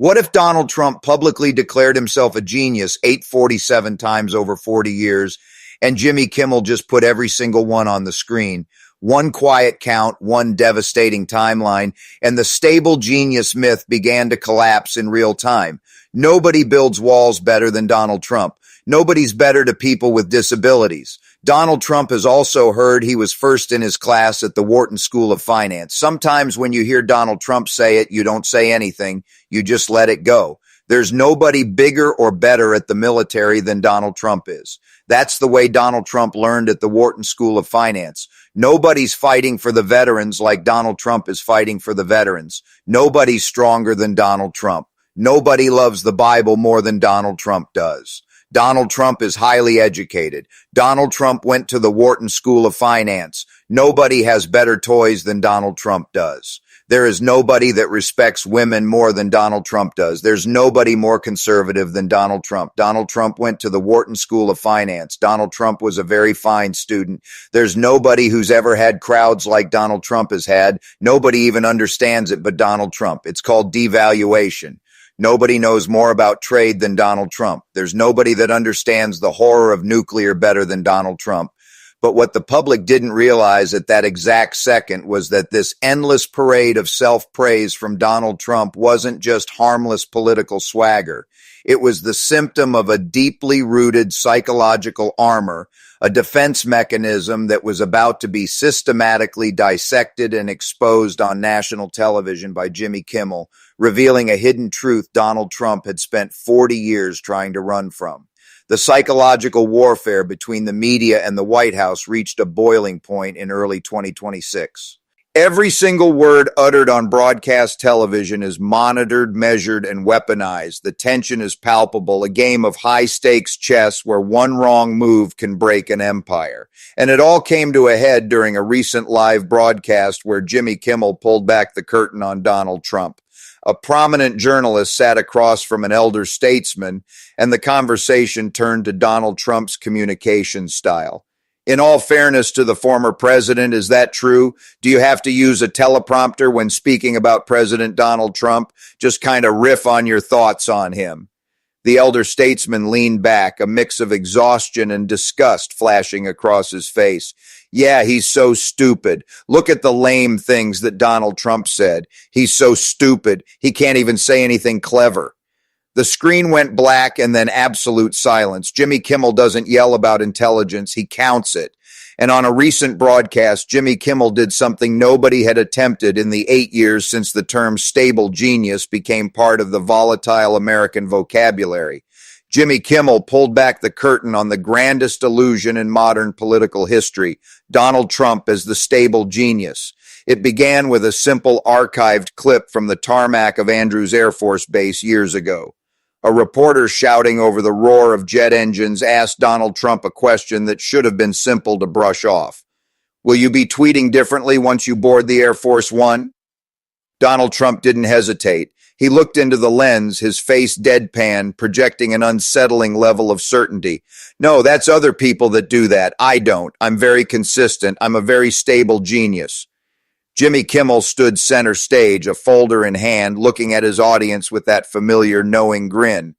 What if Donald Trump publicly declared himself a genius 847 times over 40 years, and Jimmy Kimmel just put every single one on the screen? One quiet count, one devastating timeline, and the stable genius myth began to collapse in real time. Nobody builds walls better than Donald Trump. Nobody's better to people with disabilities. Donald Trump has also heard he was first in his class at the Wharton School of Finance. Sometimes when you hear Donald Trump say it, you don't say anything. You just let it go. There's nobody bigger or better at the military than Donald Trump is. That's the way Donald Trump learned at the Wharton School of Finance. Nobody's fighting for the veterans like Donald Trump is fighting for the veterans. Nobody's stronger than Donald Trump. Nobody loves the Bible more than Donald Trump does. Donald Trump is highly educated. Donald Trump went to the Wharton School of Finance. Nobody has better toys than Donald Trump does. There is nobody that respects women more than Donald Trump does. There's nobody more conservative than Donald Trump. Donald Trump went to the Wharton School of Finance. Donald Trump was a very fine student. There's nobody who's ever had crowds like Donald Trump has had. Nobody even understands it but Donald Trump. It's called devaluation. Nobody knows more about trade than Donald Trump. There's nobody that understands the horror of nuclear better than Donald Trump. But what the public didn't realize at that exact second was that this endless parade of self-praise from Donald Trump wasn't just harmless political swagger. It was the symptom of a deeply rooted psychological armor, a defense mechanism that was about to be systematically dissected and exposed on national television by Jimmy Kimmel, revealing a hidden truth Donald Trump had spent 40 years trying to run from. The psychological warfare between the media and the White House reached a boiling point in early 2026. Every single word uttered on broadcast television is monitored, measured, and weaponized. The tension is palpable, a game of high-stakes chess where one wrong move can break an empire. And it all came to a head during a recent live broadcast where Jimmy Kimmel pulled back the curtain on Donald Trump. A prominent journalist sat across from an elder statesman, and the conversation turned to Donald Trump's communication style. In all fairness to the former president, is that true? Do you have to use a teleprompter when speaking about President Donald Trump? Just kind of riff on your thoughts on him. The elder statesman leaned back, a mix of exhaustion and disgust flashing across his face. Yeah, he's so stupid. Look at the lame things that Donald Trump said. He's so stupid. He can't even say anything clever. The screen went black and then absolute silence. Jimmy Kimmel doesn't yell about intelligence. He counts it. And on a recent broadcast, Jimmy Kimmel did something nobody had attempted in the 8 years since the term stable genius became part of the volatile American vocabulary. Jimmy Kimmel pulled back the curtain on the grandest illusion in modern political history, Donald Trump as the stable genius. It began with a simple archived clip from the tarmac of Andrews Air Force Base years ago. A reporter shouting over the roar of jet engines asked Donald Trump a question that should have been simple to brush off. Will you be tweeting differently once you board the Air Force One? Donald Trump didn't hesitate. He looked into the lens, his face deadpan, projecting an unsettling level of certainty. No, that's other people that do that. I don't. I'm very consistent. I'm a very stable genius. Jimmy Kimmel stood center stage, a folder in hand, looking at his audience with that familiar knowing grin.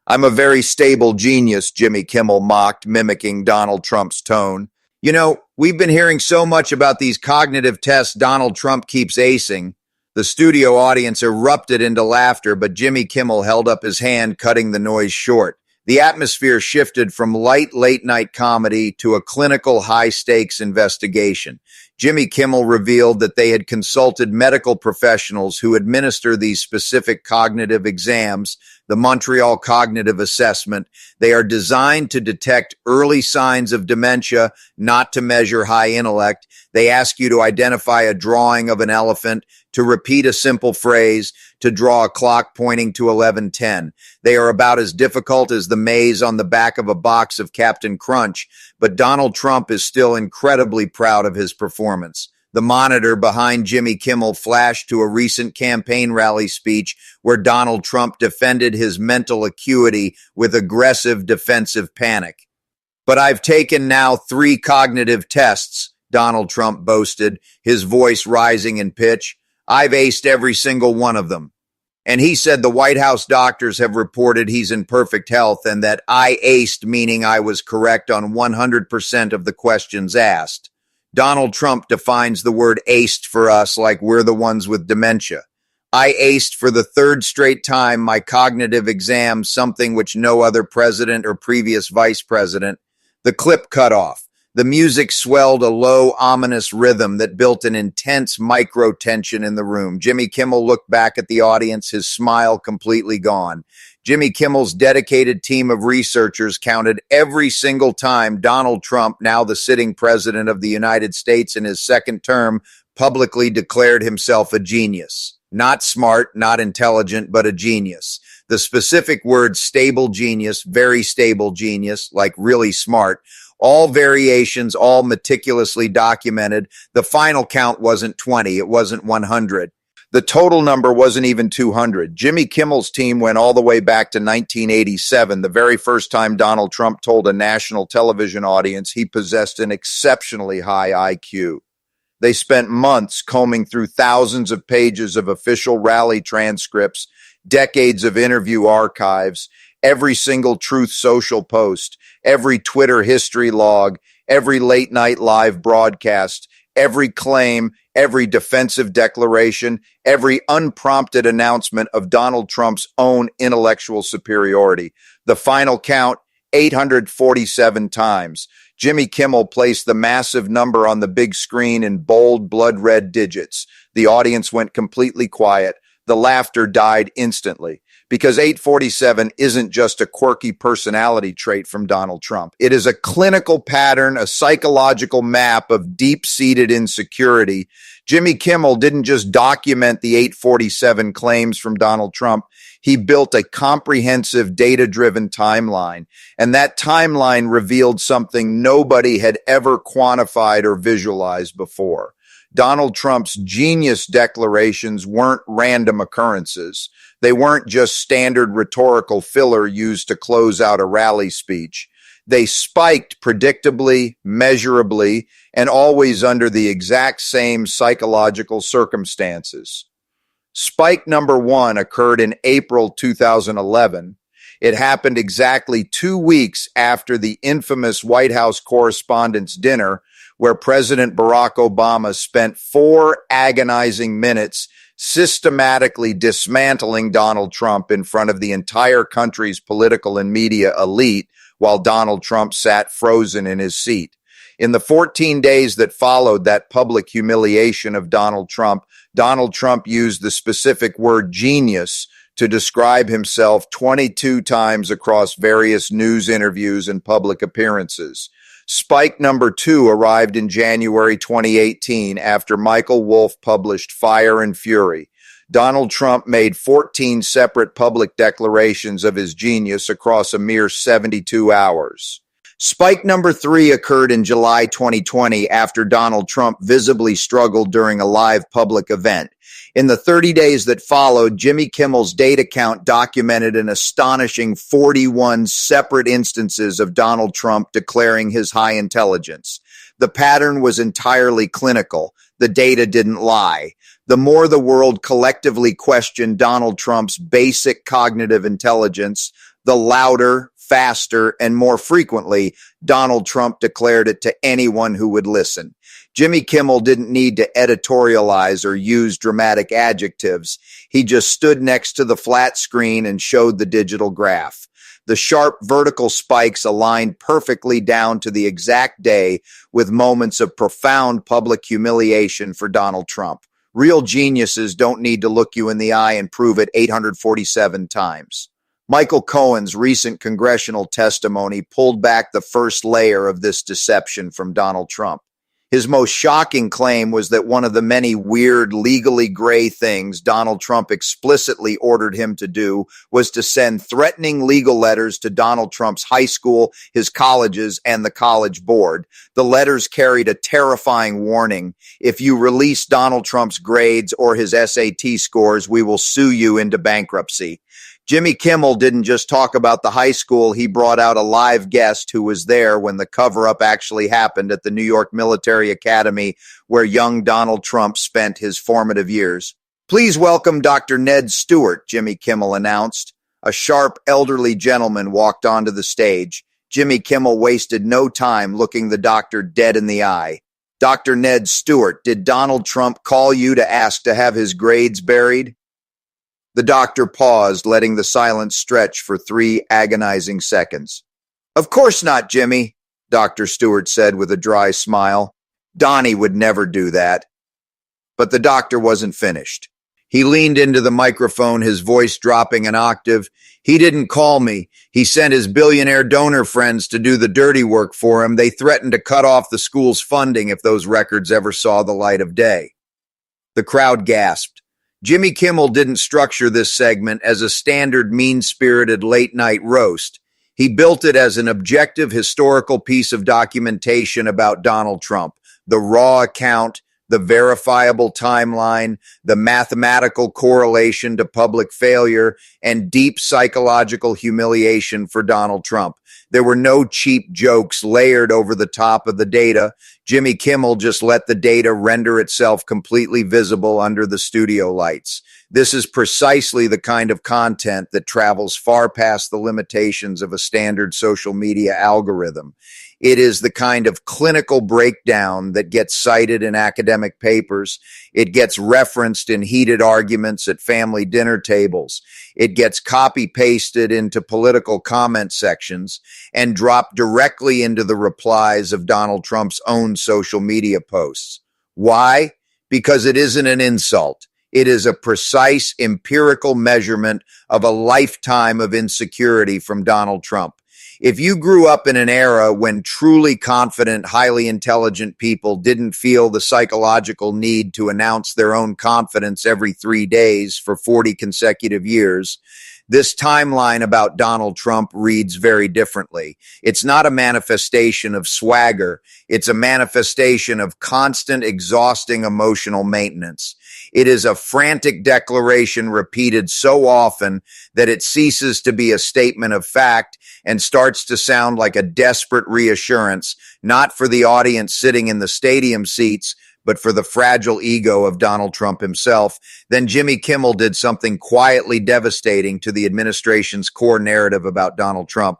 I'm a very stable genius, Jimmy Kimmel mocked, mimicking Donald Trump's tone. You know, we've been hearing so much about these cognitive tests Donald Trump keeps acing. The studio audience erupted into laughter, but Jimmy Kimmel held up his hand, cutting the noise short. The atmosphere shifted from light late-night comedy to a clinical high-stakes investigation. Jimmy Kimmel revealed that they had consulted medical professionals who administer these specific cognitive exams, the Montreal Cognitive Assessment. They are designed to detect early signs of dementia, not to measure high intellect. They ask you to identify a drawing of an elephant, to repeat a simple phrase, to draw a clock pointing to 11:10. They are about as difficult as the maze on the back of a box of Captain Crunch, but Donald Trump is still incredibly proud of his performance. The monitor behind Jimmy Kimmel flashed to a recent campaign rally speech where Donald Trump defended his mental acuity with aggressive defensive panic. But I've taken now 3 cognitive tests, Donald Trump boasted, his voice rising in pitch. I've aced every single one of them. And he said the White House doctors have reported he's in perfect health and that I aced, meaning I was correct on 100% of the questions asked. Donald Trump defines the word aced for us like we're the ones with dementia. I aced for the third straight time my cognitive exam, something which no other president or previous vice president. The clip cut off. The music swelled a low, ominous rhythm that built an intense micro tension in the room. Jimmy Kimmel looked back at the audience, his smile completely gone. Jimmy Kimmel's dedicated team of researchers counted every single time Donald Trump, now the sitting president of the United States in his second term, publicly declared himself a genius. Not smart, not intelligent, but a genius. The specific words stable genius, very stable genius, like really smart, all variations, all meticulously documented. The final count wasn't 20, it wasn't 100. The total number wasn't even 200. Jimmy Kimmel's team went all the way back to 1987, the very first time Donald Trump told a national television audience he possessed an exceptionally high IQ. They spent months combing through thousands of pages of official rally transcripts, decades of interview archives, every single Truth Social post, every Twitter history log, every late night live broadcast, every claim, every defensive declaration, every unprompted announcement of Donald Trump's own intellectual superiority. The final count, 847 times. Jimmy Kimmel placed the massive number on the big screen in bold, blood-red digits. The audience went completely quiet. The laughter died instantly. Because 847 isn't just a quirky personality trait from Donald Trump. It is a clinical pattern, a psychological map of deep-seated insecurity. Jimmy Kimmel didn't just document the 847 claims from Donald Trump. He built a comprehensive, data-driven timeline. And that timeline revealed something nobody had ever quantified or visualized before. Donald Trump's genius declarations weren't random occurrences. They weren't just standard rhetorical filler used to close out a rally speech. They spiked predictably, measurably, and always under the exact same psychological circumstances. Spike number one occurred in April 2011. It happened exactly 2 weeks after the infamous White House Correspondents' Dinner, where President Barack Obama spent 4 agonizing minutes systematically dismantling Donald Trump in front of the entire country's political and media elite while Donald Trump sat frozen in his seat. In the 14 days that followed that public humiliation of Donald Trump used the specific word genius to describe himself 22 times across various news interviews and public appearances. Spike number 2 arrived in January 2018 after Michael Wolff published Fire and Fury. Donald Trump made 14 separate public declarations of his genius across a mere 72 hours. Spike number 3 occurred in July 2020 after Donald Trump visibly struggled during a live public event. In the 30 days that followed, Jimmy Kimmel's data count documented an astonishing 41 separate instances of Donald Trump declaring his high intelligence. The pattern was entirely clinical. The data didn't lie. The more the world collectively questioned Donald Trump's basic cognitive intelligence, the louder, faster, and more frequently Donald Trump declared it to anyone who would listen. Jimmy Kimmel didn't need to editorialize or use dramatic adjectives. He just stood next to the flat screen and showed the digital graph. The sharp vertical spikes aligned perfectly down to the exact day with moments of profound public humiliation for Donald Trump. Real geniuses don't need to look you in the eye and prove it 847 times. Michael Cohen's recent congressional testimony pulled back the first layer of this deception from Donald Trump. His most shocking claim was that one of the many weird, legally gray things Donald Trump explicitly ordered him to do was to send threatening legal letters to Donald Trump's high school, his colleges, and the College Board. The letters carried a terrifying warning. If you release Donald Trump's grades or his SAT scores, we will sue you into bankruptcy. Jimmy Kimmel didn't just talk about the high school. He brought out a live guest who was there when the cover-up actually happened at the New York Military Academy, where young Donald Trump spent his formative years. Please welcome Dr. Ned Stewart, Jimmy Kimmel announced. A sharp, elderly gentleman walked onto the stage. Jimmy Kimmel wasted no time looking the doctor dead in the eye. Dr. Ned Stewart, did Donald Trump call you to ask to have his grades buried? The doctor paused, letting the silence stretch for 3 agonizing seconds. Of course not, Jimmy, Dr. Stewart said with a dry smile. Donnie would never do that. But the doctor wasn't finished. He leaned into the microphone, his voice dropping an octave. He didn't call me. He sent his billionaire donor friends to do the dirty work for him. They threatened to cut off the school's funding if those records ever saw the light of day. The crowd gasped. Jimmy Kimmel didn't structure this segment as a standard mean-spirited late-night roast. He built it as an objective historical piece of documentation about Donald Trump, the raw account, the verifiable timeline, the mathematical correlation to public failure, and deep psychological humiliation for Donald Trump. There were no cheap jokes layered over the top of the data. Jimmy Kimmel just let the data render itself completely visible under the studio lights. This is precisely the kind of content that travels far past the limitations of a standard social media algorithm. It is the kind of clinical breakdown that gets cited in academic papers. It gets referenced in heated arguments at family dinner tables. It gets copy-pasted into political comment sections and dropped directly into the replies of Donald Trump's own social media posts. Why? Because it isn't an insult. It is a precise empirical measurement of a lifetime of insecurity from Donald Trump. If you grew up in an era when truly confident, highly intelligent people didn't feel the psychological need to announce their own confidence every 3 days for 40 consecutive years, this timeline about Donald Trump reads very differently. It's not a manifestation of swagger. It's a manifestation of constant, exhausting emotional maintenance. It is a frantic declaration repeated so often that it ceases to be a statement of fact and starts to sound like a desperate reassurance, not for the audience sitting in the stadium seats, but for the fragile ego of Donald Trump himself. Then Jimmy Kimmel did something quietly devastating to the administration's core narrative about Donald Trump.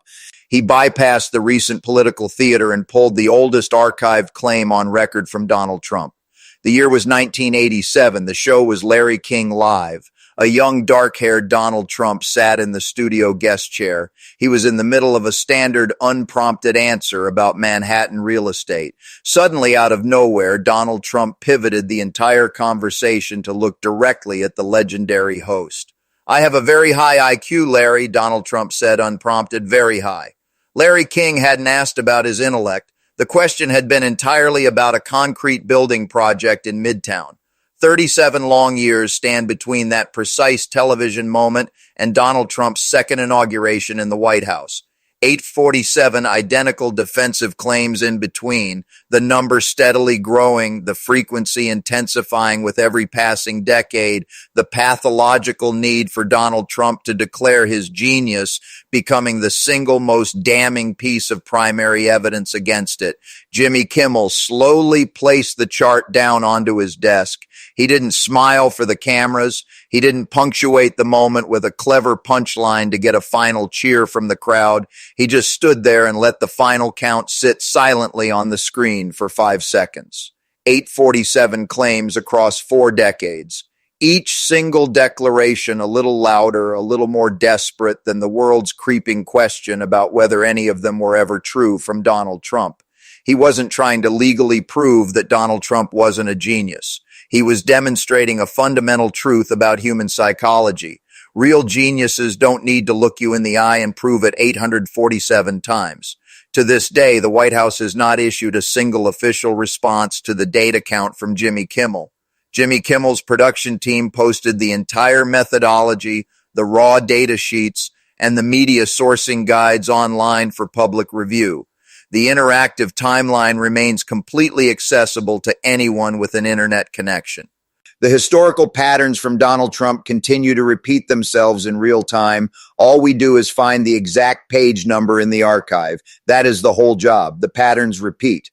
He bypassed the recent political theater and pulled the oldest archived claim on record from Donald Trump. The year was 1987. The show was Larry King Live. A young, dark-haired Donald Trump sat in the studio guest chair. He was in the middle of a standard, unprompted answer about Manhattan real estate. Suddenly, out of nowhere, Donald Trump pivoted the entire conversation to look directly at the legendary host. I have a very high IQ, Larry, Donald Trump said, unprompted, very high. Larry King hadn't asked about his intellect. The question had been entirely about a concrete building project in Midtown. 37 long years stand between that precise television moment and Donald Trump's second inauguration in the White House. 847 identical defensive claims in between, the number steadily growing, the frequency intensifying with every passing decade, the pathological need for Donald Trump to declare his genius becoming the single most damning piece of primary evidence against it. Jimmy Kimmel slowly placed the chart down onto his desk. He didn't smile for the cameras. He didn't punctuate the moment with a clever punchline to get a final cheer from the crowd. He just stood there and let the final count sit silently on the screen for 5 seconds. 847 claims across 4 decades. Each single declaration a little louder, a little more desperate than the world's creeping question about whether any of them were ever true from Donald Trump. He wasn't trying to legally prove that Donald Trump wasn't a genius. He was demonstrating a fundamental truth about human psychology. Real geniuses don't need to look you in the eye and prove it 847 times. To this day, the White House has not issued a single official response to the data count from Jimmy Kimmel. Jimmy Kimmel's production team posted the entire methodology, the raw data sheets, and the media sourcing guides online for public review. The interactive timeline remains completely accessible to anyone with an internet connection. The historical patterns from Donald Trump continue to repeat themselves in real time. All we do is find the exact page number in the archive. That is the whole job. The patterns repeat.